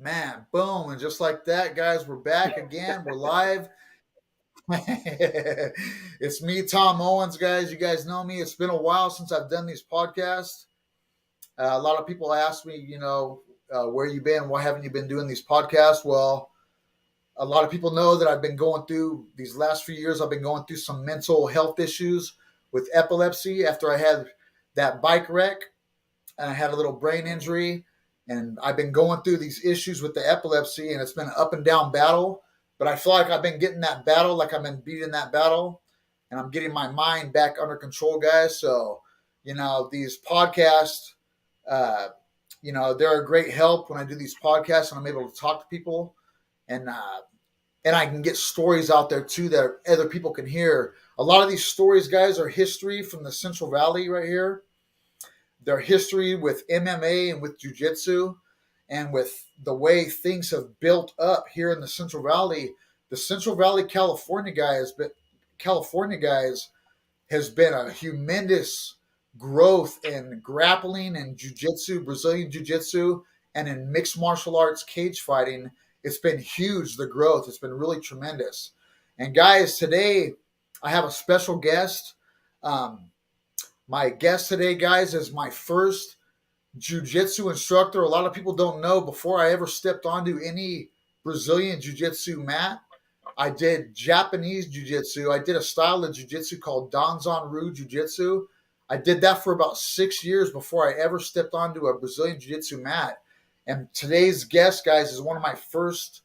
Man, boom. And just like that, guys, we're back again. We're live. It's me, Tom Owens, guys. You guys know me. It's been a while since I've done these podcasts. A lot of people ask me, where you been? Why haven't you been doing these podcasts? Well, a lot of people know that I've been going through these last few years. I've been going through some mental health issues with epilepsy after I had that bike wreck and I had a little brain injury, and I've been going through these issues with the epilepsy, and it's been an up and down battle. But I feel like I've been getting that battle, like I've been beating that battle, and I'm getting my mind back under control, guys. So, these podcasts, uh, they're a great help when I do these podcasts, and I'm able to talk to people, and I can get stories out there too that other people can hear. A lot of these stories, guys, are history from the Central Valley right here, their history with MMA and with jiu-jitsu and with the way things have built up here in the Central Valley. The Central Valley California guys has been a humongous growth in grappling and jiu-jitsu, Brazilian jiu-jitsu, and in mixed martial arts cage fighting. It's been huge, the growth. It's been really tremendous. And guys, today I have a special guest. My guest today, guys, is my first jiu-jitsu instructor. A lot of people don't know, before I ever stepped onto any Brazilian jiu-jitsu mat, I did Japanese jiu-jitsu. I did a style of jiu-jitsu called Danzan-ryu jiu-jitsu. I did that for about 6 years before I ever stepped onto a Brazilian jiu-jitsu mat. And today's guest, guys, is one of my first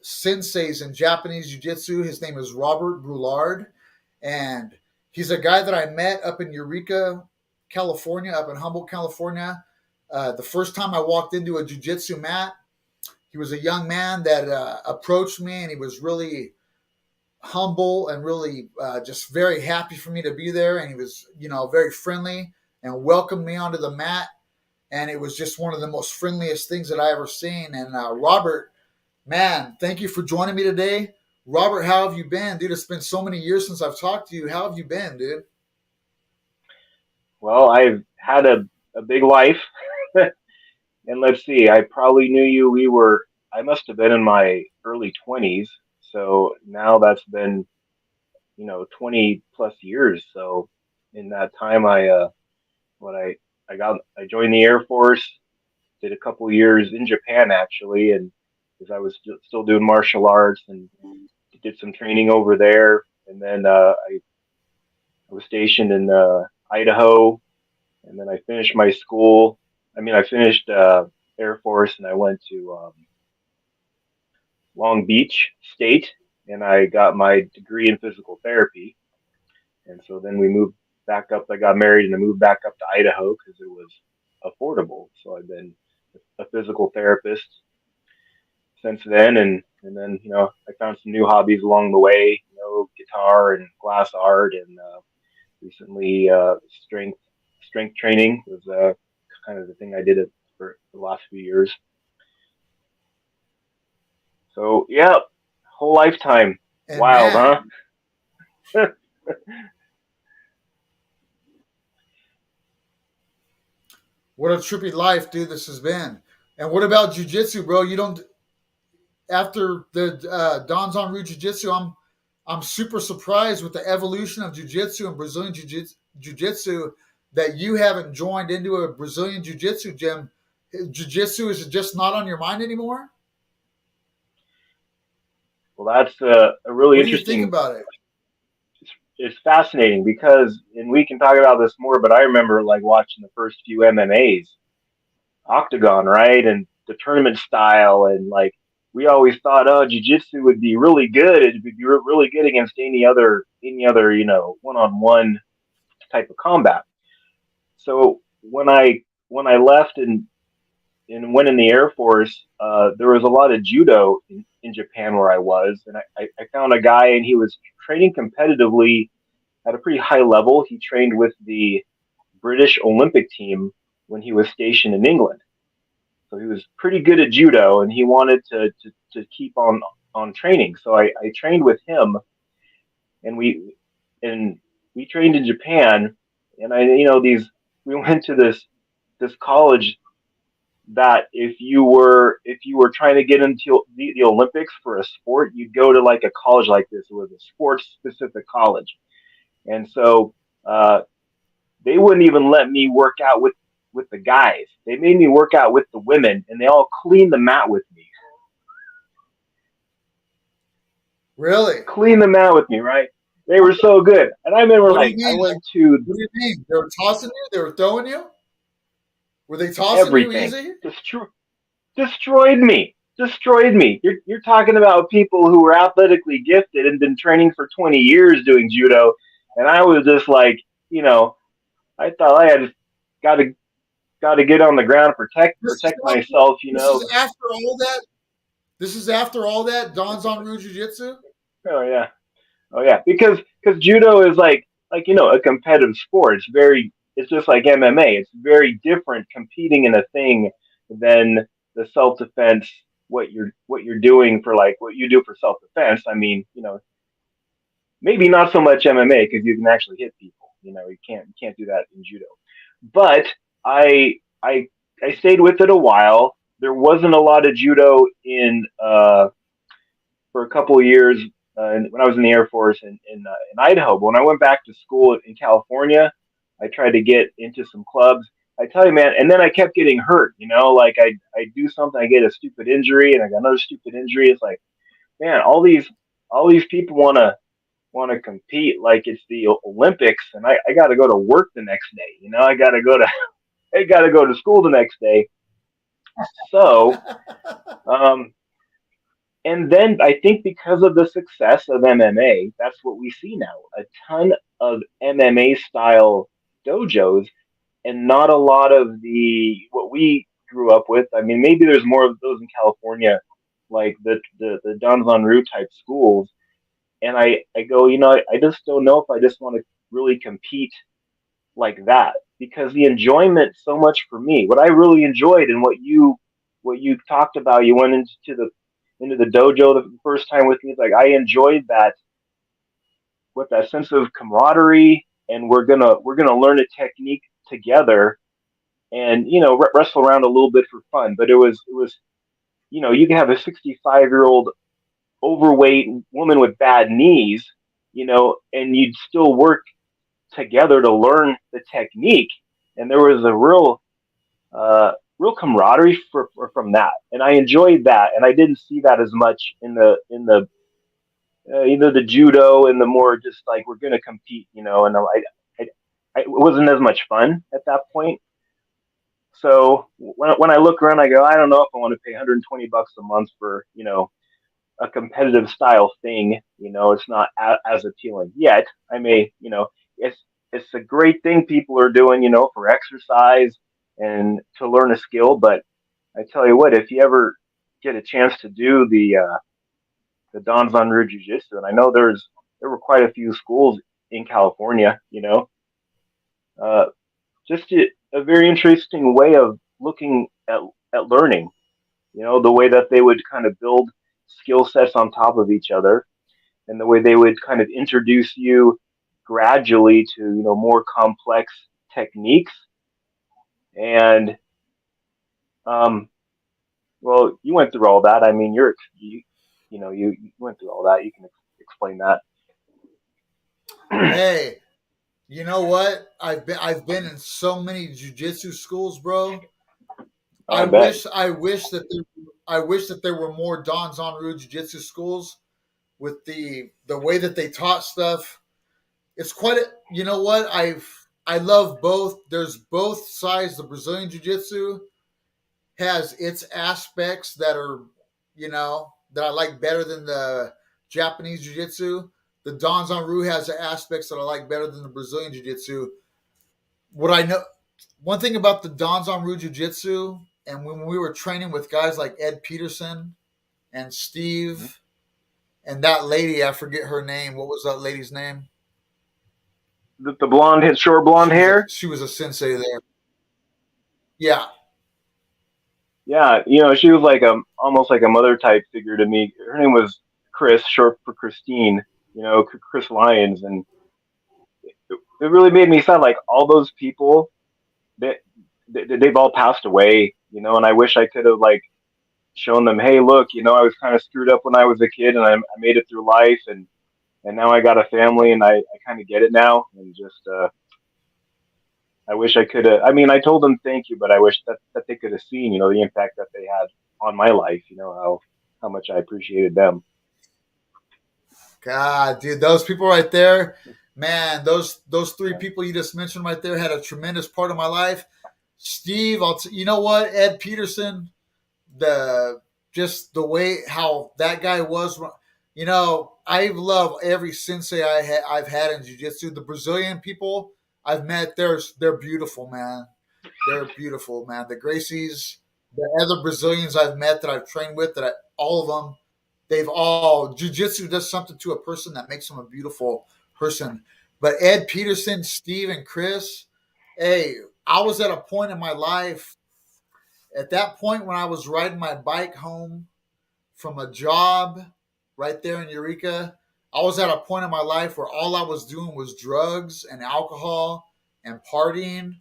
senseis in Japanese jiu-jitsu. His name is Robert Brouillard, and he's a guy that I met up in Eureka, California, up in Humboldt, California. The first time I walked into a jiu-jitsu mat, he was a young man that approached me, and he was really humble and really just very happy for me to be there. And he was, very friendly and welcomed me onto the mat. And it was just one of the most friendliest things that I ever seen. And Robert, man, thank you for joining me today. Robert, how have you been, dude? It's been so many years since I've talked to you. How have you been, dude? Well, I've had a big life. And let's see, I probably knew you. I must have been in my early 20s. So now that's been, 20 plus years. So in that time, what I joined the Air Force, did a couple years in Japan actually. And because I was still doing martial arts and did some training over there. And then, I was stationed in, Idaho, and then I finished my school. I finished Air Force, and I went to Long Beach State, and I got my degree in physical therapy. And so then we moved back up. I got married, and I moved back up to Idaho because it was affordable. So I've been a physical therapist since then, and then I found some new hobbies along the way. Guitar and glass art, and recently strength training was kind of the thing I did it for the last few years. So yeah, whole lifetime. And Wild, huh? man, what a trippy life, dude, this has been. And what about jujitsu, bro? You don't, after the Danzan Ryu Jiu-Jitsu, I'm super surprised with the evolution of jiu-jitsu and Brazilian jiu-jitsu that you haven't joined into a Brazilian jiu-jitsu gym. Jiu-jitsu is just not on your mind anymore? Well, that's a really What do you think interesting. about it? It's fascinating because, and we can talk about this more. But I remember like watching the first few MMA's, Octagon, right, and the tournament style, and like we always thought, oh, jiu-jitsu would be really good. It would be really good against any other one-on-one type of combat. So when I left and went in the Air Force, there was a lot of judo in Japan where I was, and I found a guy, and he was training competitively at a pretty high level. He trained with the British Olympic team when he was stationed in England. So he was pretty good at judo, and he wanted to keep on training. So I trained with him, and we trained in Japan, and I these we went to this college that if you were trying to get into the Olympics for a sport, you'd go to like a college like this. It was a sports specific college, and so uh, they wouldn't even let me work out with the guys. They made me work out with the women, and they all cleaned the mat with me. Really? Cleaned the mat with me, right? They were so good, and I remember What do you like I mean? Like, went to what do you mean? They were tossing you? They were throwing you? Were they tossing you everything. easy? Destroyed me. You're talking about people who were athletically gifted and been training for 20 years doing judo, and I was just like, you know, I thought I had got to get on the ground, This is protect after, myself, this is after all that. This is after all that. Don's on Ryu Jiu Jitsu. Oh yeah, oh yeah, because judo is like a competitive sport. It's just like MMA. It's very different competing in a thing than the self defense. What you're doing for like what you do for self defense. I mean, maybe not so much MMA because you can actually hit people. You can't do that in judo. But I I I stayed with it a while. There wasn't a lot of judo in for a couple of years when I was in the Air Force in Idaho. But when I went back to school in California, I tried to get into some clubs. I tell you, man, and then I kept getting hurt. Like I do something, I get a stupid injury, and I got another stupid injury. It's like, man, all these people want to compete like it's the Olympics, and I got to go to work the next day. I got to go to school the next day. So, um, and then I think because of the success of MMA, that's what we see now. A ton of MMA style dojos, and not a lot of the what we grew up with. I mean, maybe there's more of those in California, like the Danzan Ryu type schools. And I go, I just don't know if I just want to really compete like that because the enjoyment so much for me. What I really enjoyed and what you talked about, you went into the dojo the first time with me. It's like I enjoyed that with that sense of camaraderie, and we're gonna learn a technique together, and wrestle around a little bit for fun. But it was you can have a 65-year-old overweight woman with bad knees, and you'd still work together to learn the technique. And there was a real camaraderie from that, and I enjoyed that. And I didn't see that as much in the either the judo and the more just like we're gonna compete, And it wasn't as much fun at that point. So when I look around, I go, I don't know if I want to pay $120 a month for a competitive style thing. It's not as appealing yet. I may, it's a great thing people are doing, for exercise and to learn a skill. But I tell you what, if you ever get a chance to do the Danzan Ryu Jiu Jitsu, and I know there were quite a few schools in California, uh, just a very interesting way of looking at learning. The way that they would kind of build skill sets on top of each other, and the way they would kind of introduce you gradually to more complex techniques. And um, well, you went through all that. I mean, you went through all that. You can explain that. Hey, you know what? I've been in so many jujitsu schools, bro. Oh, I bet. I wish that there were more Don's on Ryu Jiu-Jitsu schools with the way that they taught stuff. It's quite a, you know what? I love both. There's both sides. The Brazilian Jiu-Jitsu has its aspects that are, that I like better than the Japanese Jiu-Jitsu. The Don's on Ryu has the aspects that I like better than the Brazilian Jiu-Jitsu. What I know, one thing about the Don's on Ryu Jiu-Jitsu, and when we were training with guys like Ed Peterson and Mhm. Steve and that lady, I forget her name. What was that lady's name? The blonde hair, short blonde hair. She was a sensei there. Yeah, Yeah, she was like almost like a mother type figure to me. Her name was Chris, short for Christine. Chris Lyons, and it really made me sound like all those people that they've all passed away. And I wish I could have like shown them, hey, look, I was kind of screwed up when I was a kid, and I made it through life, and now I got a family, and I kind of get it now, and just I wish I could have. I mean, I told them thank you, but I wish that they could have seen, the impact that they had on my life. How much I appreciated them. God, dude, those people right there, man, those three people you just mentioned right there had a tremendous part of my life. Steve, you know what, Ed Peterson, the just the way how that guy was. I love every sensei I've had in jiu-jitsu. The Brazilian people I've met, they're beautiful, man. They're beautiful, man. The Gracies, the other Brazilians I've met that I've trained with, all of them, they've all jiu-jitsu does something to a person that makes them a beautiful person. But Ed Peterson, Steve, and Chris, hey, I was at a point in my life at that point when I was riding my bike home from a job right there in Eureka. I was at a point in my life where all I was doing was drugs and alcohol and partying.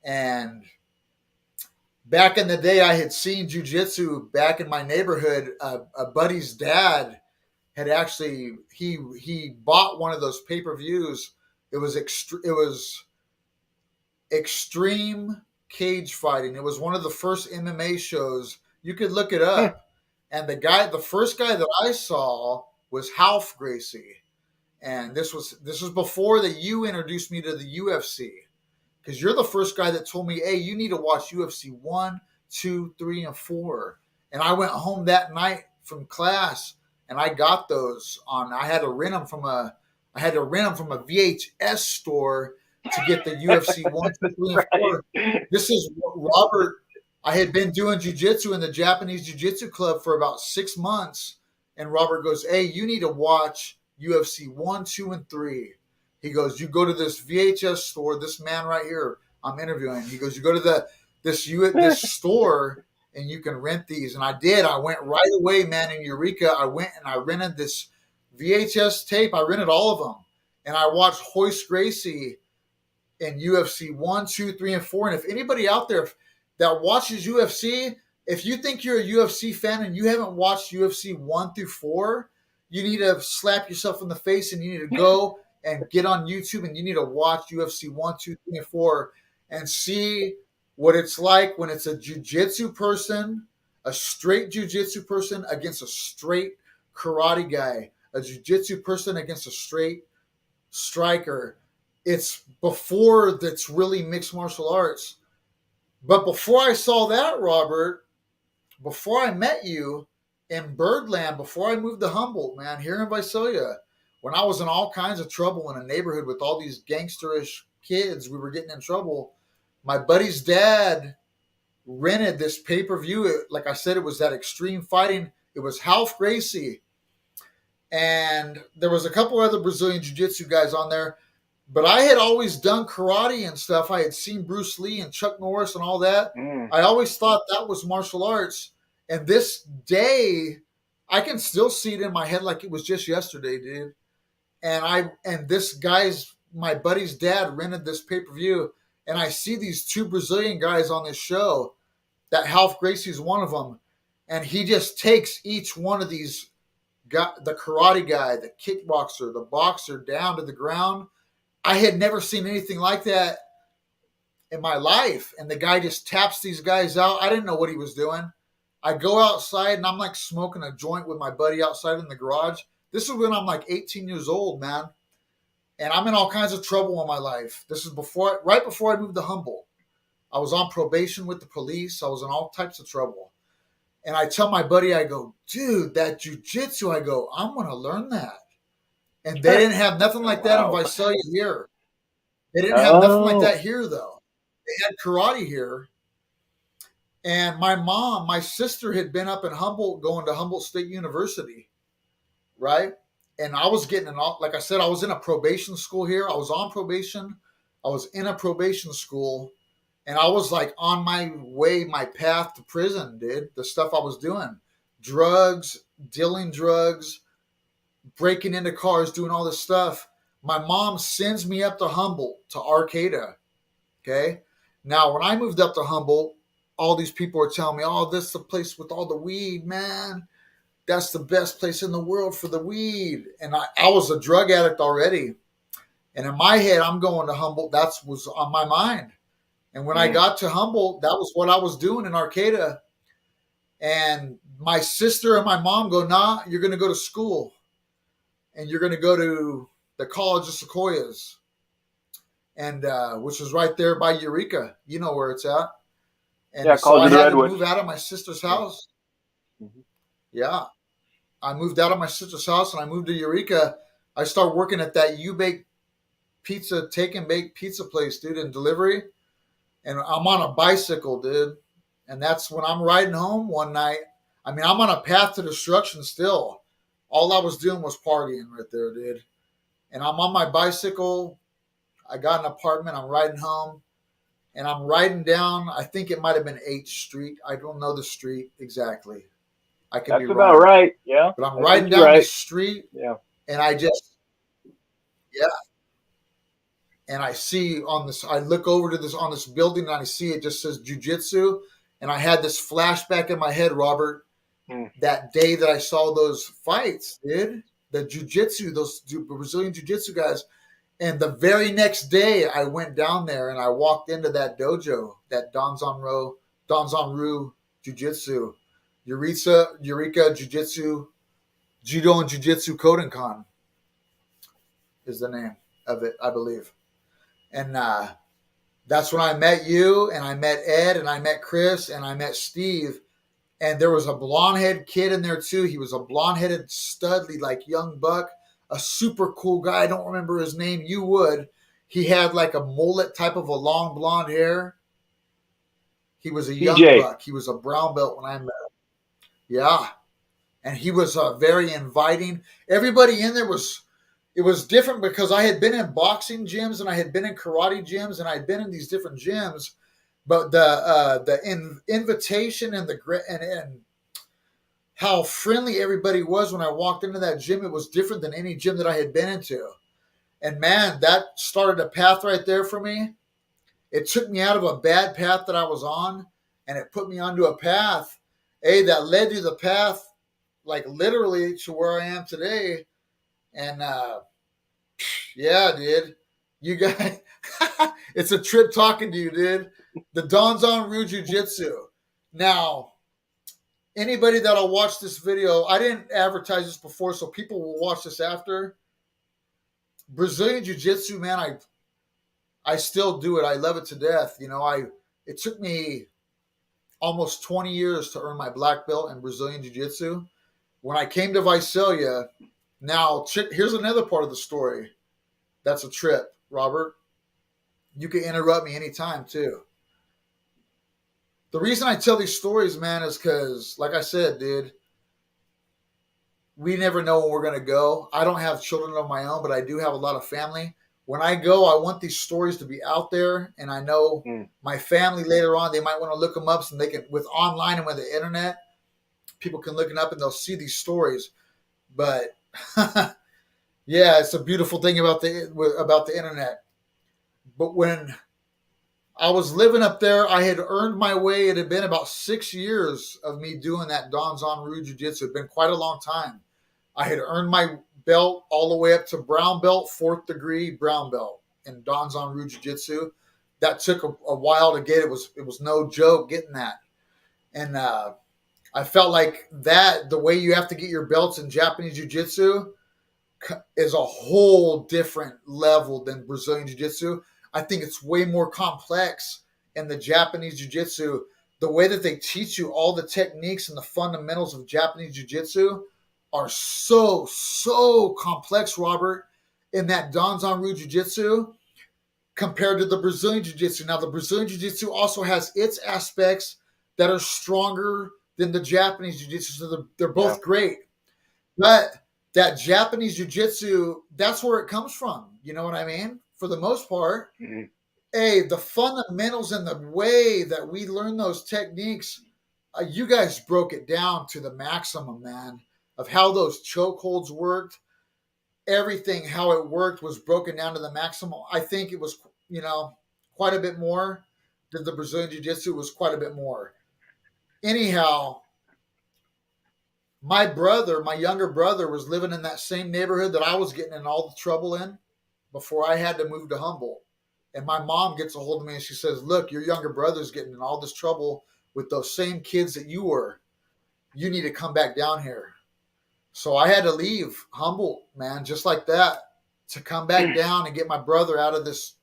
And back in the day, I had seen jujitsu back in my neighborhood. A buddy's dad had actually he bought one of those pay-per-views. It was extreme cage fighting. It was one of the first MMA shows. You could look it up. And the first guy that I saw was Half Gracie, and this was before that you introduced me to the UFC, because you're the first guy that told me, hey, you need to watch UFC 1, 2, 3, and 4. And I went home that night from class, and I got those on. I had to rent them from a VHS store to get the UFC 1, 2, 3, and 4. Right. This is Robert. I had been doing jujitsu in the Japanese Jiu-Jitsu club for about 6 months, and Robert goes, "Hey, you need to watch UFC 1, 2, and 3." He goes, "You go to this VHS store. This man right here, I'm interviewing. He goes, you go to this store, and you can rent these." And I did. I went right away, man. In Eureka, I went and I rented this VHS tape. I rented all of them, and I watched Hoist Gracie in UFC 1, 2, 3, and 4. And if anybody out there that watches UFC, if you think you're a UFC fan and you haven't watched UFC 1 through 4, you need to slap yourself in the face and you need to go and get on YouTube and you need to watch UFC 1, 2, 3, and 4 and see what it's like when it's a jiu-jitsu person, a straight jiu-jitsu person against a straight karate guy, a jiu-jitsu person against a straight striker. It's before that's really mixed martial arts. But before I saw that, Robert, before I met you in Birdland, before I moved to Humboldt, man, here in Visalia, when I was in all kinds of trouble in a neighborhood with all these gangsterish kids, we were getting in trouble. My buddy's dad rented this pay-per-view. Like I said, it was that extreme fighting. It was Half Gracie. And there was a couple other Brazilian jiu-jitsu guys on there. But I had always done karate and stuff. I had seen Bruce Lee and Chuck Norris and all that. I always thought that was martial arts. And this day, I can still see it in my head like it was just yesterday, dude. And this guy's, my buddy's dad rented this pay-per-view, and I see these two Brazilian guys on this show. That Half Gracie's one of them, and he just takes each one of these, the karate guy, the kickboxer, the boxer, down to the ground. I had never seen anything like that in my life. And the guy just taps these guys out. I didn't know what he was doing. I go outside and I'm like smoking a joint with my buddy outside in the garage. This is when I'm like 18 years old, man. And I'm in all kinds of trouble in my life. This is right before I moved to Humboldt. I was on probation with the police. I was in all types of trouble. And I tell my buddy, I go, dude, that jiu-jitsu, I go, I'm going to learn that. And they didn't have nothing like that in Visalia here. They didn't have nothing like that here, though. They had karate here. And my sister had been up in Humboldt going to Humboldt State University, right? And I was like I said, I was in a probation school here. I was on probation. I was in a probation school. And I was like on my path to prison, dude. The stuff I was doing. Drugs, dealing drugs, breaking into cars, doing all this stuff. My mom sends me up to Humboldt, to Arcata. Okay. Now, when I moved up to Humboldt, all these people are telling me, oh, this is the place with all the weed, man. That's the best place in the world for the weed. And I was a drug addict already. And in my head, I'm going to Humboldt. That was on my mind. And when I Mm. got to Humboldt, that was what I was doing in Arcata. And my sister and my mom go, nah, you're going to go to school. And you're going to go to the College of Sequoias. And which is right there by Eureka. You know where it's at. Yeah, And so College I of the had to Redwoods. move out of my sister's Yeah. house. Mm-hmm. Yeah. I moved out of my sister's house and I moved to Eureka. I started working at that U-Bake pizza, take and bake pizza place, dude, in delivery. And I'm on a bicycle, dude. And that's when I'm riding home one night. I mean, I'm on a path to destruction still. All I was doing was partying right there, dude. And I'm on my bicycle. I got an apartment. I'm riding home. And I'm riding down, I think it might have been 8th Street. I don't know the street exactly. I could be That's about wrong. right. Yeah, But I'm I think riding you're down right. this street Yeah. and I just, yeah. And I see on this, I look over to this, on this building and I see it just says jiu-jitsu. And I had this flashback in my head, Robert, Mm. that day that I saw those fights, dude. The jiu-jitsu, those Brazilian jiu-jitsu guys. And the very next day, I went down there and I walked into that dojo, that Danzanru Jiu-Jitsu, Eureka Jiu-Jitsu, Judo and Jiu-Jitsu Kodokan is the name of it, I believe. And that's when I met you, and I met Ed, and I met Chris, and I met Steve. And there was a blonde-headed kid in there too. He was a blonde-headed, studly, like young buck, a super cool guy. I don't remember his name. You would. He had like a mullet type of a long blonde hair. He was a young TJ. buck. He was a brown belt when I met him. Yeah. And he was very inviting. Everybody in there was, it was different because I had been in boxing gyms and I had been in karate gyms and I had been in these different gyms, but the invitation and and how friendly everybody was when I walked into that gym, it was different than any gym that I had been into. And man, that started a path right there for me. It took me out of a bad path that I was on, and it put me onto a path, that led to the path, like literally to where I am today. And yeah, dude, you guys, it's a trip talking to you, dude. The Danzanru Jiu-Jitsu. Now, anybody that'll watch this video, I didn't advertise this before, so people will watch this after. Brazilian Jiu-Jitsu, man, I still do it. I love it to death. You know, it took me almost 20 years to earn my black belt in Brazilian Jiu-Jitsu. When I came to Visalia, now here's another part of the story. That's a trip, Robert. You can interrupt me anytime too. The reason I tell these stories, man, is because, like I said, dude, we never know when we're going to go. I don't have children of my own, but I do have a lot of family. When I go, I want these stories to be out there, and I know my family later on, they might want to look them up, so they can, with online and with the internet, people can look it up and they'll see these stories. But yeah, it's a beautiful thing about the internet. But when I was living up there, I had earned my way. It had been about 6 years of me doing that Danzanru Jiu-Jitsu. It had been quite a long time. I had earned my belt all the way up to brown belt, 4th degree brown belt in Danzanru Jiu-Jitsu. That took a while to get. It was no joke getting that. And I felt like that the way you have to get your belts in Japanese Jiu-Jitsu is a whole different level than Brazilian Jiu-Jitsu. I think it's way more complex in the Japanese Jiu-Jitsu. The way that they teach you all the techniques and the fundamentals of Japanese Jiu-Jitsu are so complex, Robert, in that Danzanru Jiu-Jitsu compared to the Brazilian Jiu-Jitsu. Now, the Brazilian Jiu-Jitsu also has its aspects that are stronger than the Japanese Jiu-Jitsu, so they're both great. But that Japanese Jiu-Jitsu, that's where it comes from. You know what I mean? For the most part. Mm-hmm. Hey, the fundamentals and the way that we learn those techniques, you guys broke it down to the maximum, man, of how those chokeholds worked. Everything, how it worked, was broken down to the maximum. I think it was, quite a bit more did the Brazilian Jiu-Jitsu was quite a bit more. Anyhow, my younger brother, was living in that same neighborhood that I was getting in all the trouble in before I had to move to Humboldt. And my mom gets a hold of me and she says, "Look, your younger brother's getting in all this trouble with those same kids that you were. You need to come back down here." So I had to leave Humboldt, man, just like that, to come back down and get my brother out of this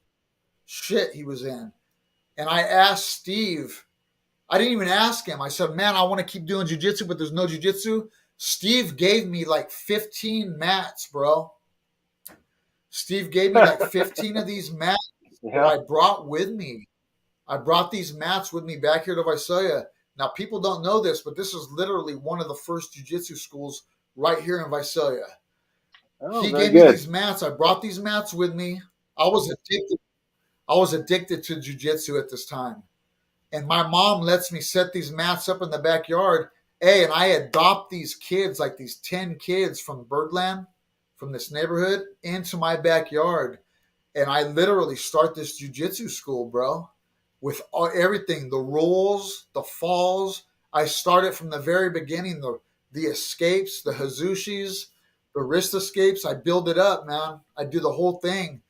shit he was in. And I asked Steve, I didn't even ask him. I said, "Man, I want to keep doing jiu-jitsu, but there's no jiu-jitsu." Steve gave me like 15 mats, bro. Steve gave me like 15 of these mats that Yeah. I brought with me. I brought these mats with me back here to Visalia. Now, people don't know this, but this is literally one of the first jiu-jitsu schools right here in Visalia. Oh, He very gave me good. these mats. I brought these mats with me. I was addicted. I was addicted to jiu-jitsu at this time. And my mom lets me set these mats up in the backyard. Hey, and I adopt these kids, like these 10 kids from Birdland, from this neighborhood, into my backyard. And I literally start this jiu-jitsu school, bro, with everything, the rules, the falls. I started from the very beginning, the escapes, the hazushis, the wrist escapes. I build it up, man. I do the whole thing.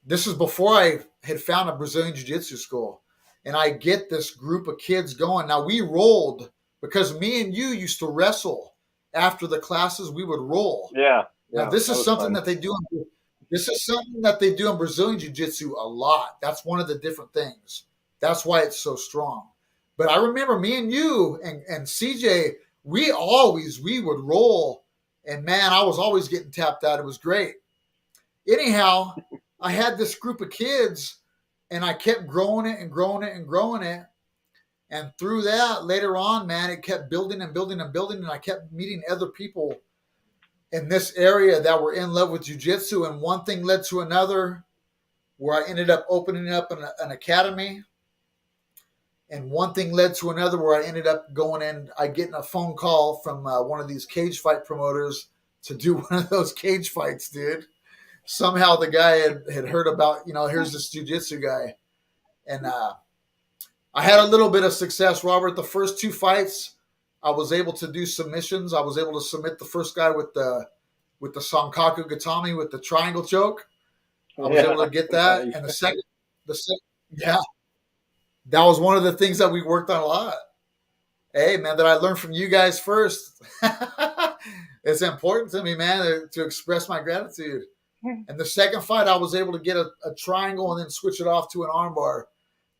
This is before I had found a Brazilian Jiu-Jitsu school. And I get this group of kids going. Now, we rolled because me and you used to wrestle. After the classes, we would roll. Yeah. Now, Yeah. this That is was something fun. that they do. This is something that they do in Brazilian Jiu-Jitsu a lot. That's one of the different things. That's why it's so strong. But I remember me and you and CJ, we would roll. And man, I was always getting tapped out. It was great. Anyhow, I had this group of kids and I kept growing it and growing it and growing it. And through that, later on, man, it kept building and building and building. And I kept meeting other people in this area that were in love with jiu-jitsu. And one thing led to another, where I ended up opening up an academy. And one thing led to another, where I ended up going in, I getting a phone call from one of these cage fight promoters to do one of those cage fights, dude. Somehow the guy had heard about, here's this jiu-jitsu guy. And I had a little bit of success, Robert. The first two fights, I was able to do submissions. I was able to submit the first guy with the Sankaku Gatami with the triangle choke. I was able Yeah. to get that. Nice. And yeah, that was one of the things that we worked on a lot. Hey, man, that I learned from you guys first. It's important to me, man, to express my gratitude. And the second fight, I was able to get a triangle and then switch it off to an armbar.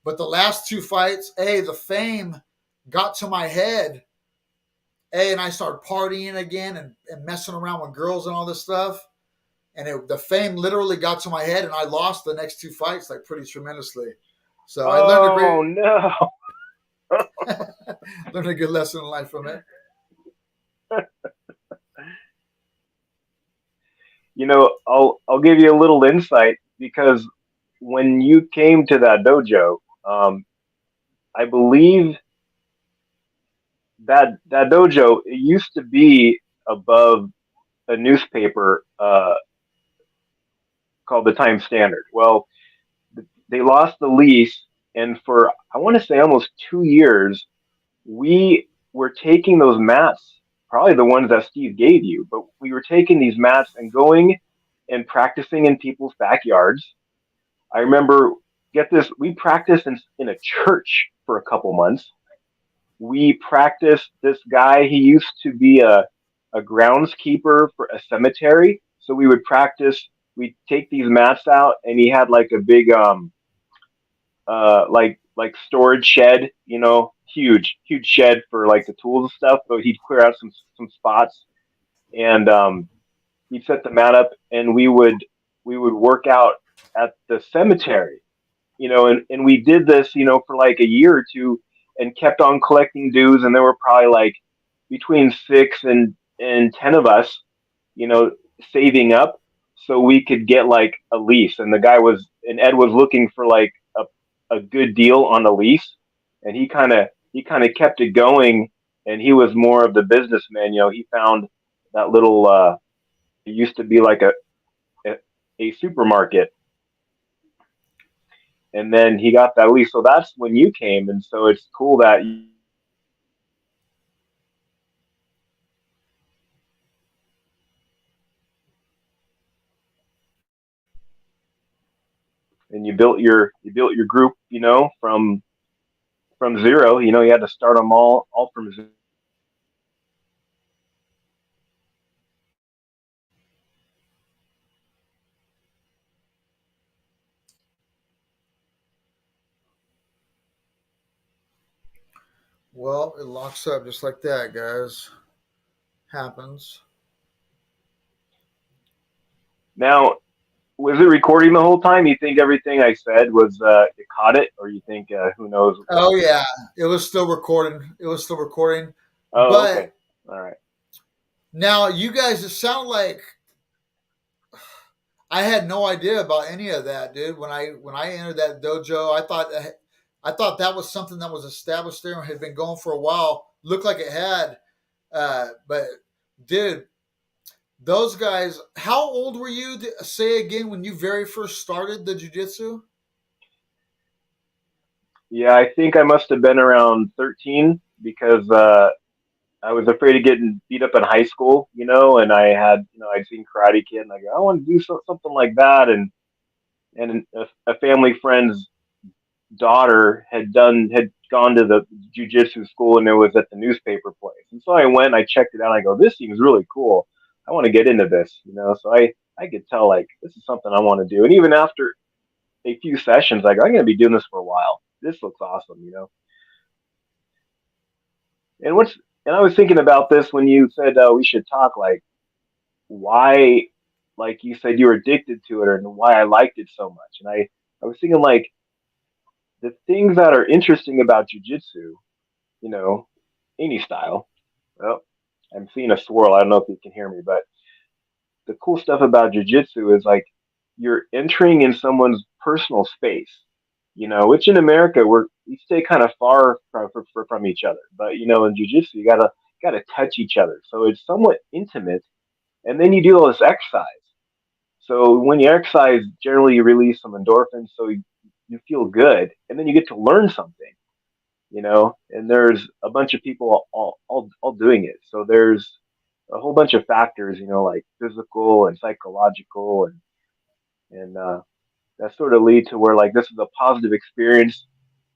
But the last two fights, hey, the fame got to my head. Hey, and I started partying again and messing around with girls and all this stuff. And the fame literally got to my head, and I lost the next two fights like pretty tremendously. So I Oh no. learned a good lesson in life from it. I'll give you a little insight because when you came to that dojo, I believe that dojo, it used to be above a newspaper called the Times Standard. Well, they lost the lease, and for I want to say almost 2 years, we were taking those mats, probably the ones that Steve gave you, but we were taking these mats and going and practicing in people's backyards. I remember, get this, we practiced in a church for a couple months. We practiced this guy, he used to be a groundskeeper for a cemetery. So we would practice, we'd take these mats out and he had like a big like storage shed, huge shed for like the tools and stuff. But he'd clear out some spots and he'd set the mat up and we would work out at the cemetery, and we did this, for like a year or two and kept on collecting dues. And there were probably like between 6 and 10 of us, you know, saving up so we could get like a lease. And Ed was looking for like a good deal on the lease. And he kind of kept it going. And he was more of the businessman. He found that little, it used to be like a supermarket, and then he got that lease. So that's when you came, and so it's cool that and you built your group, from zero. You had to start them all from zero. Well, it locks up just like that, guys. Happens. Now, was it recording the whole time? You think everything I said was it caught it, or you think who knows? Oh yeah, it was still recording. It was still recording. Oh, okay, But all right. now you guys, it sound like I had no idea about any of that, dude. When I entered that dojo, I thought that was something that was established there and had been going for a while. Looked like it had, but dude, those guys. How old were you? Say again when you very first started the jujitsu. Yeah, I think I must have been around 13 because I was afraid of getting beat up in high school, and I'd seen Karate Kid, and I go, I want to do something like that, and a family friend's daughter had gone to the jujitsu school, and it was at the newspaper place, and so I went, I checked it out, and I go, this seems really cool. I want to get into this. So I could tell like this is something I want to do, and even after a few sessions, I go, I'm going to be doing this for a while. This looks awesome. And what's and I was thinking about this when you said we should talk, like why, like you said, you were addicted to it, or why I liked it so much. And I was thinking like the things that are interesting about jujitsu, you know, any style. Well, I'm seeing a swirl. I don't know if you can hear me, but the cool stuff about jujitsu is like you're entering in someone's personal space. Which in America we stay kind of far from each other. But in jujitsu, you gotta touch each other, so it's somewhat intimate. And then you do all this exercise. So when you exercise, generally you release some endorphins, so you feel good, and then you get to learn something. And there's a bunch of people all doing it. So there's a whole bunch of factors, like physical and psychological, and that sort of lead to where like this is a positive experience.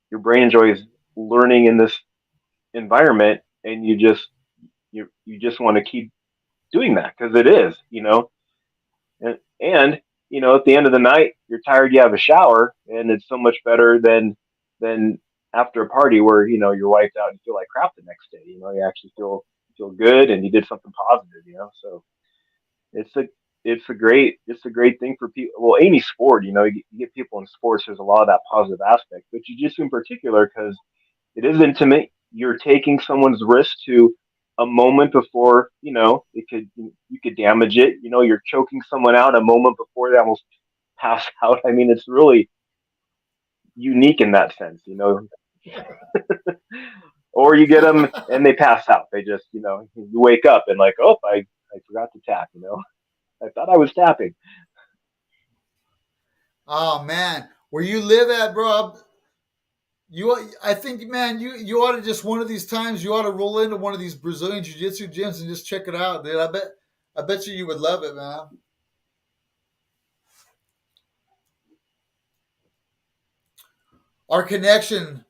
Your brain enjoys learning in this environment, and you just want to keep doing that because it is. And at the end of the night, you're tired, you have a shower, and it's so much better than after a party where you're wiped out and you feel like crap the next day. You actually feel good, and you did something positive. So it's a it's a great thing for people. Well, any sport, you get people in sports. There's a lot of that positive aspect, but jiu-jitsu in particular, because it is intimate. You're taking someone's wrist to a moment before you could damage it. You're choking someone out a moment before they almost pass out. I mean, it's really unique in that sense. Or you get them and they pass out. They just you wake up and like, oh, I forgot to tap. I thought I was tapping. Oh man, where you live at, bro? I think, man, you ought to just one of these times you ought to roll into one of these Brazilian jiu-jitsu gyms and just check it out, dude. I bet you would love it, man. Our connection,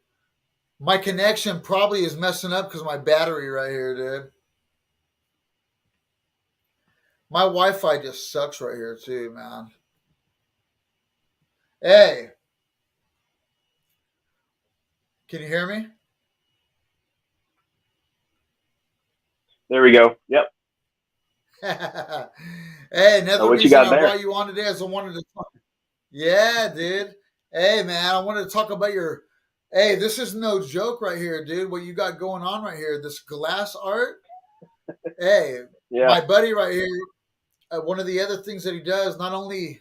my connection probably is messing up because my battery right here, dude. My Wi-Fi just sucks right here too, man. Hey, can you hear me? There we go. Yep. Hey, So another what you reason got I there? brought you on today is I wanted to talk. Yeah, dude. Hey, man, I wanted to talk about your. Hey, this is no joke right here, dude. What you got going on right here? This glass art. Hey, Yeah. my buddy right here. One of the other things that he does, not only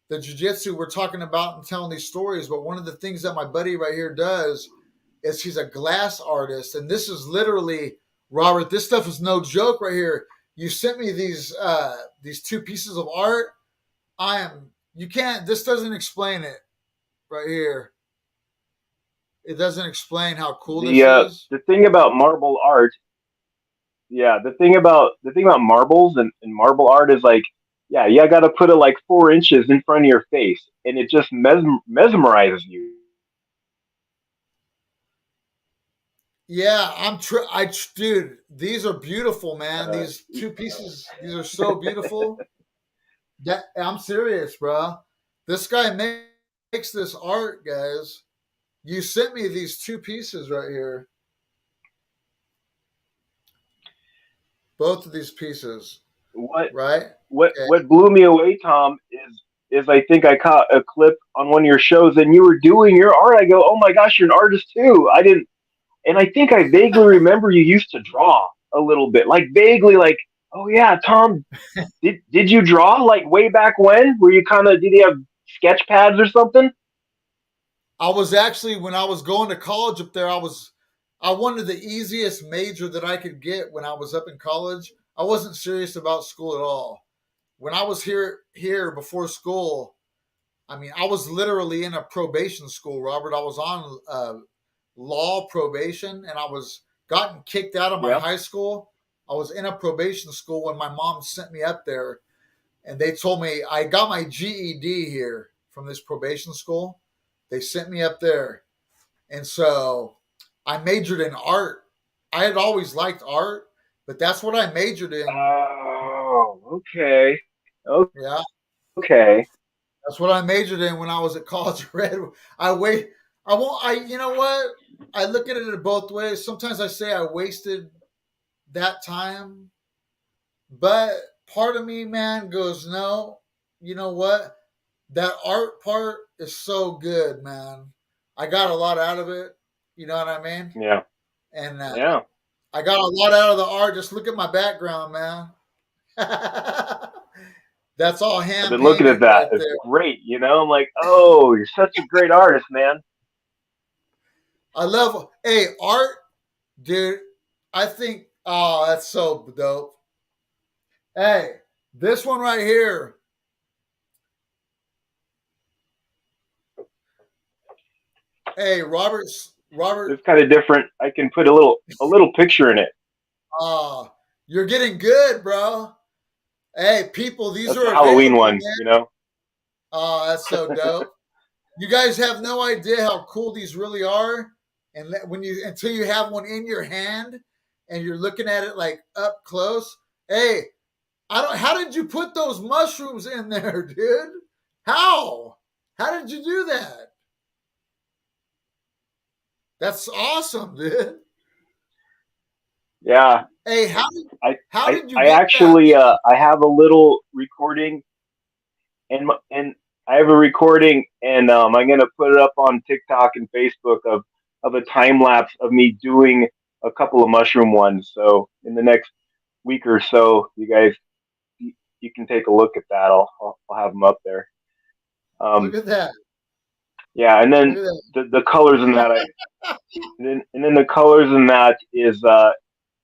the jujitsu we're talking about and telling these stories, but one of the things that my buddy right here does is he's a glass artist, and this is literally Robert. This stuff is no joke right here. You sent me these two pieces of art. I am. You can't. This doesn't explain it. right here. It doesn't explain how cool this is. The thing about marble art, yeah, the thing about marbles and marble art is like, yeah, you got to put it like 4 inches in front of your face, and it just mesmerizes you. Yeah, dude, these are beautiful, man. Uh, These two pieces, these are so beautiful. That I'm serious, bro. This guy makes this art, guys. You sent me these two pieces right here. Both of these pieces, what right? Okay. what blew me away, Tom, is I think I caught a clip on one of your shows, and you were doing your art. I go, oh my gosh, you're an artist too. I didn't, and I think I vaguely remember you used to draw a little bit, like vaguely, like, oh yeah, Tom, did you draw like way back when? Were you kind of, did you have sketch pads or something? I was actually when I was going to college up there, I wanted the easiest major that I could get when I was up in college. I wasn't serious about school at all. When I was here before school, I mean, I was literally in a probation school, Robert. I was on law probation, and I was gotten kicked out of my Yeah, high school. I was in a probation school when my mom sent me up there, and they told me I got my GED here from this probation school. They sent me up there, and so I majored in art. I had always liked art, but that's what I majored in. oh, okay, Yeah, okay. that's what I majored in when I was at college. Red. I wait. I won't. I. You know what? I look at it both ways. Sometimes I say I wasted that time, but part of me, man, goes no. You know what? That art part is so good, man. I got a lot out of it. You know what I mean? Yeah, And yeah. I got a lot out of the art. Just look at my background, man. That's all I've hand been looking at painted that. right It's there. great, you know. I'm like, oh, you're such a great artist, man. I love, hey, art, dude. I think, oh, that's so dope. Hey, this one right here. Hey, Robert, It's kind of different. I can put a little picture in it. uh, you're getting good, bro. Hey, people, these That's the are Halloween available, one, man. you know. Oh, that's so dope. You guys have no idea how cool these really are, and when you until you have one in your hand and you're looking at it like up close. Hey, I don't. How did you put those mushrooms in there, dude? How? How did you do that? That's awesome, dude. Yeah, Hey, how did you I get that? actually I have a little recording and I have a recording and I'm gonna put it up on TikTok and Facebook of a time lapse of me doing a couple of mushroom ones. So in the next week or so, you guys you can take a look at that. I'll have them up there. Look Um, at that. yeah, and Look then at that. the colors in that and then the colors in that is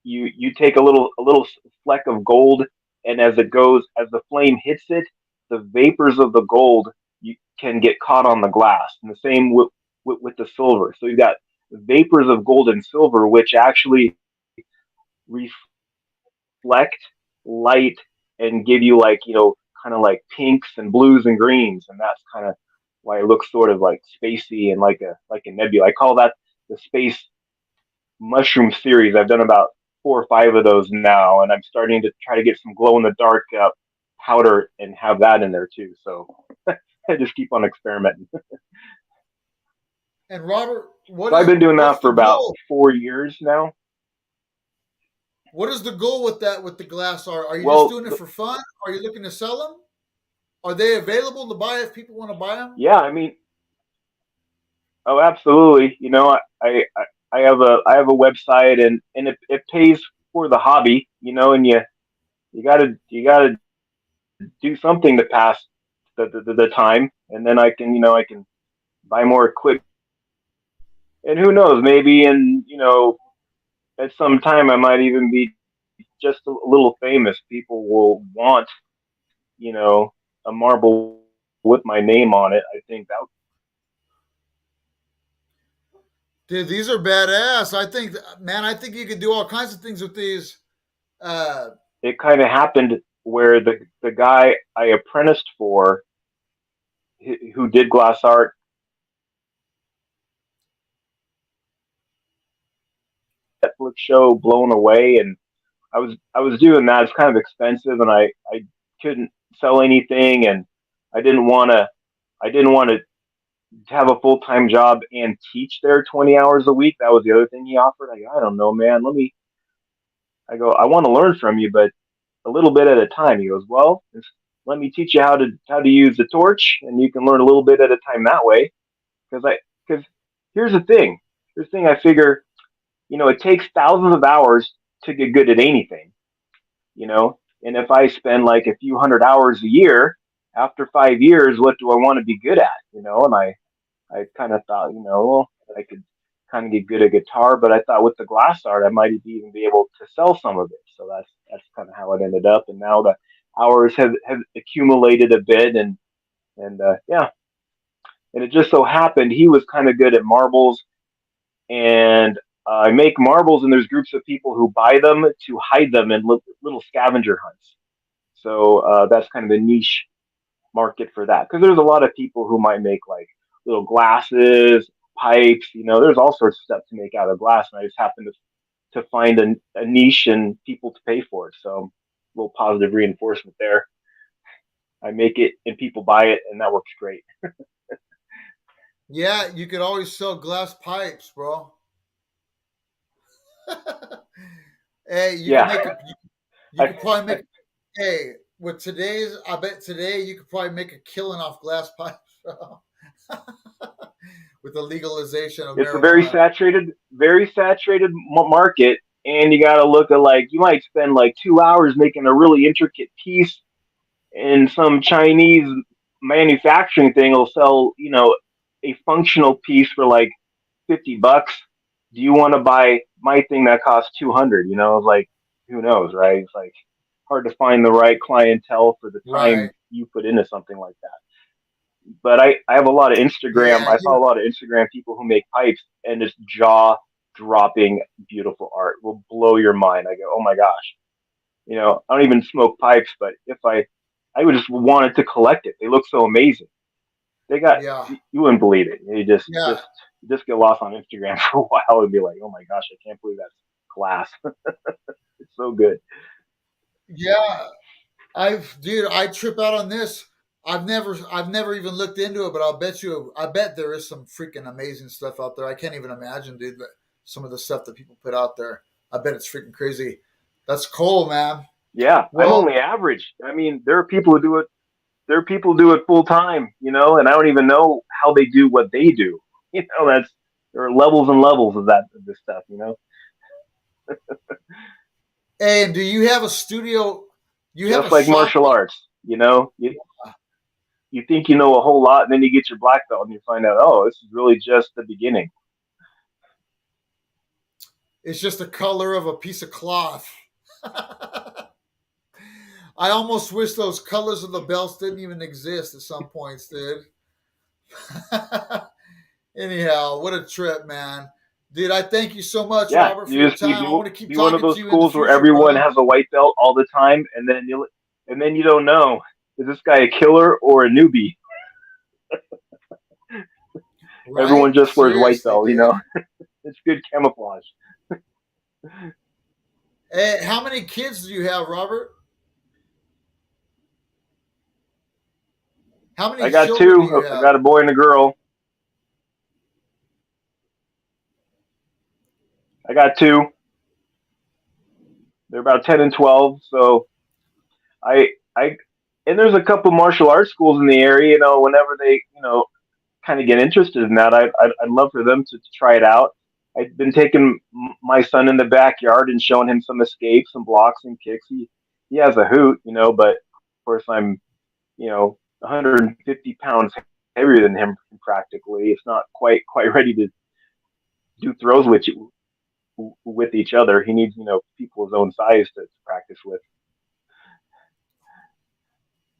you take a little fleck of gold, and as it goes, as the flame hits it, the vapors of the gold you can get caught on the glass, and the same with the silver. So you got vapors of gold and silver, which actually reflect light and give you like kind of like pinks and blues and greens, and that's kind of why it looks sort of like spacey and like a nebula. I call that the space mushroom series. I've done about 4 or 5 of those now, and I'm starting to try to get some glow in the dark powder and have that in there too. So I just keep on experimenting. And Robert, So I've been doing what's that the for about goal? 4 years now. What is the goal with that with the glass art? Are you just Well, doing it for fun? Are you looking to sell them? Are they available to buy if people want to buy them? yeah, I mean, oh, absolutely. You know, I have a website and it pays for the hobby. You know, and you gotta do something to pass the time, and then I can buy more equipment. And who knows, maybe in at some time I might even be just a little famous. People will want you know a marble with my name on it. I think that. Dude, these are badass. I think, man, I think you could do all kinds of things with these. Uh, It kind of happened where the guy I apprenticed for, who did glass art, Netflix show Blown Away, and I was doing that. It's kind of expensive, and I couldn't sell anything, and I didn't want to I didn't want to have a full time job and teach there 20 hours a week. That was the other thing he offered. I don't know, man. I go, I want to learn from you, but a little bit at a time. He goes, well, let me teach you how to use the torch, and you can learn a little bit at a time that way. Because here's the thing. Here's the thing. I figure, it takes thousands of hours to get good at anything. And if I spend like a few hundred hours a year, after 5 years, what do I want to be good at? And I kind of thought, well, I could kind of get good at guitar, but I thought with the glass art, I might even be able to sell some of it. So that's kind of how it ended up. And now the hours have accumulated a bit, and yeah, and it just so happened he was kind of good at marbles, and I make marbles, and there's groups of people who buy them to hide them in little scavenger hunts. So that's kind of a niche market for that, because there's a lot of people who might make like little glasses, pipes. There's all sorts of stuff to make out of glass, and I just happen to find a niche and people to pay for it. So a little positive reinforcement there. I make it and people buy it, and that works great. yeah, you could always sell glass pipes, bro. Hey, you could Yeah, make a. You I, could probably make. Hey, with today's, I bet today you could probably make a killing off glass pipes, bro. With the legalization of it's a very marijuana. saturated market, and you got to look at, like, you might spend like 2 hours making a really intricate piece, and some Chinese manufacturing thing will sell, a functional piece for like $50. Do you want to buy my thing that costs 200? It's like, who knows, right? It's like hard to find the right clientele for the time Right. you put into something like that. But I have a lot of Instagram. Yeah. I follow a lot of Instagram people who make pipes, and just jaw dropping beautiful art will blow your mind. I go, oh my gosh. I don't even smoke pipes, but if I would just wanted to collect it. They look so amazing. They got, Yeah. you wouldn't believe it. You just Yeah. just just get lost on Instagram for a while and be like, oh my gosh, I can't believe that's glass. It's so good. Yeah. Dude, I trip out on this. I've never even looked into it, but I bet there is some freaking amazing stuff out there. I can't even imagine, dude, that some of the stuff that people put out there. I bet it's freaking crazy. That's cool, man. Yeah, I'm Well, only average. I mean, there are people who do it. There are people who do it full time, and I don't even know how they do what they do. That's there are levels and levels of this stuff. and do you have a studio? You have a Just like shop? martial arts. You think you know a whole lot, and then you get your black belt, and you find out, oh, this is really just the beginning. It's just the color of a piece of cloth. I almost wish those colors of the belts didn't even exist at some points, dude. Anyhow, what a trip, man. Dude, I thank you so much, Yeah, Robert, for you your just you time. I do want to keep be one of talking those to you in the schools where future, everyone brother. has a white belt all the time, and then you don't know, is this guy a killer or a newbie? Right? Everyone just wears white Seriously, belt. dude. It's good camouflage. Hey, how many kids do you have, Robert? How I many got children do you two. I have? got a boy and a girl. I got two. They're about 10 and 12. So I and there's a couple martial arts schools in the area. Whenever they kind of get interested in that, I'd love for them to try it out. I've been taking my son in the backyard and showing him some escapes, some blocks and kicks. He has a hoot, but of course I'm 150 pounds heavier than him practically. It's not quite ready to do throws with each other. He needs people his own size to practice with.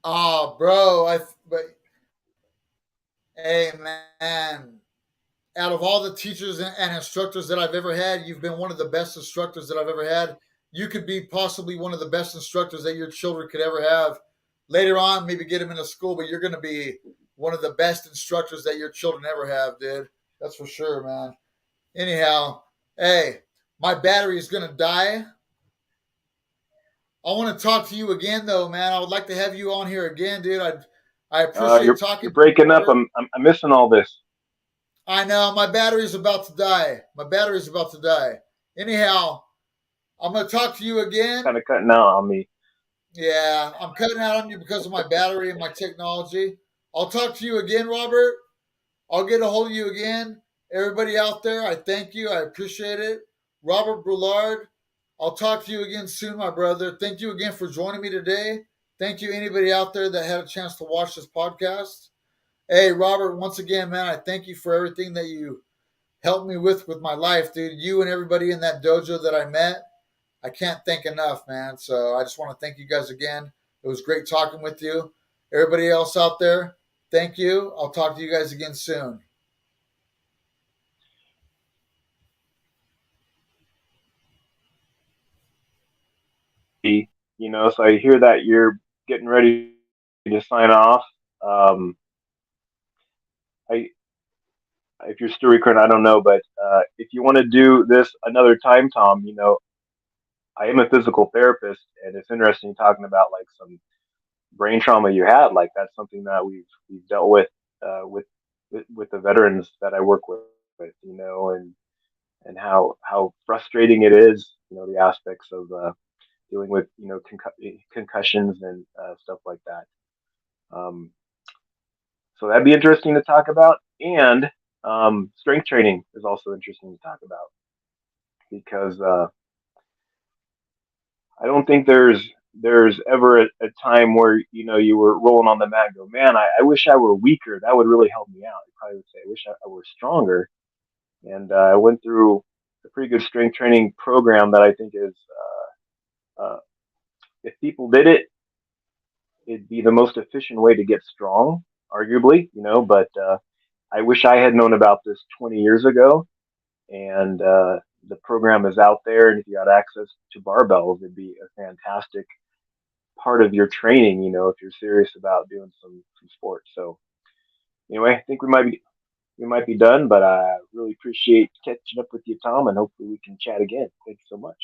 Oh, bro, but hey, man, out of all the teachers and instructors that I've ever had, you've been one of the best instructors that I've ever had. You could be possibly one of the best instructors that your children could ever have. Later on, maybe get them into school, but you're going to be one of the best instructors that your children ever have, dude. That's for sure, man. Anyhow, hey, my battery is going to die. I want to talk to you again, though, man. I would like to have you on here again, dude. I appreciate You're talking to you, breaking up. brother. I'm missing all this. I know my battery's about to die. My battery's about to die. Anyhow, I'm gonna talk to you again. Kind of cutting out on me. Yeah, I'm cutting out on you because of my battery and my technology. I'll talk to you again, Robert. I'll get a hold of you again. Everybody out there, I thank you. I appreciate it. Robert Brouillard, I'll talk to you again soon, my brother. Thank you again for joining me today. Thank you, anybody out there that had a chance to watch this podcast. Hey, Robert, once again, man, I thank you for everything that you helped me with my life, dude. You and everybody in that dojo that I met, I can't thank enough, man. So I just want to thank you guys again. It was great talking with you. Everybody else out there, thank you. I'll talk to you guys again soon. So I hear that you're getting ready to sign off. Um, I if you're still recording, I don't know, but if you want to do this another time, Tom, I am a physical therapist, and it's interesting talking about like some brain trauma you had. Like that's something that we've dealt with with the veterans that I work with, and how frustrating it is, the aspects of dealing with concussions and stuff like that. Um, so that'd be interesting to talk about, and strength training is also interesting to talk about because I don't think there's ever a time where you were rolling on the mat and go, man, I wish I were weaker. That would really help me out. You probably would say, I wish I were stronger. And I went through a pretty good strength training program that I think is, if people did it, it'd be the most efficient way to get strong, arguably. But I wish I had known about this 20 years ago. And the program is out there. And if you got access to barbells, it'd be a fantastic part of your training, if you're serious about doing some sports. So anyway, I think we might be done, but I really appreciate catching up with you, Tom, and hopefully we can chat again. Thanks so much.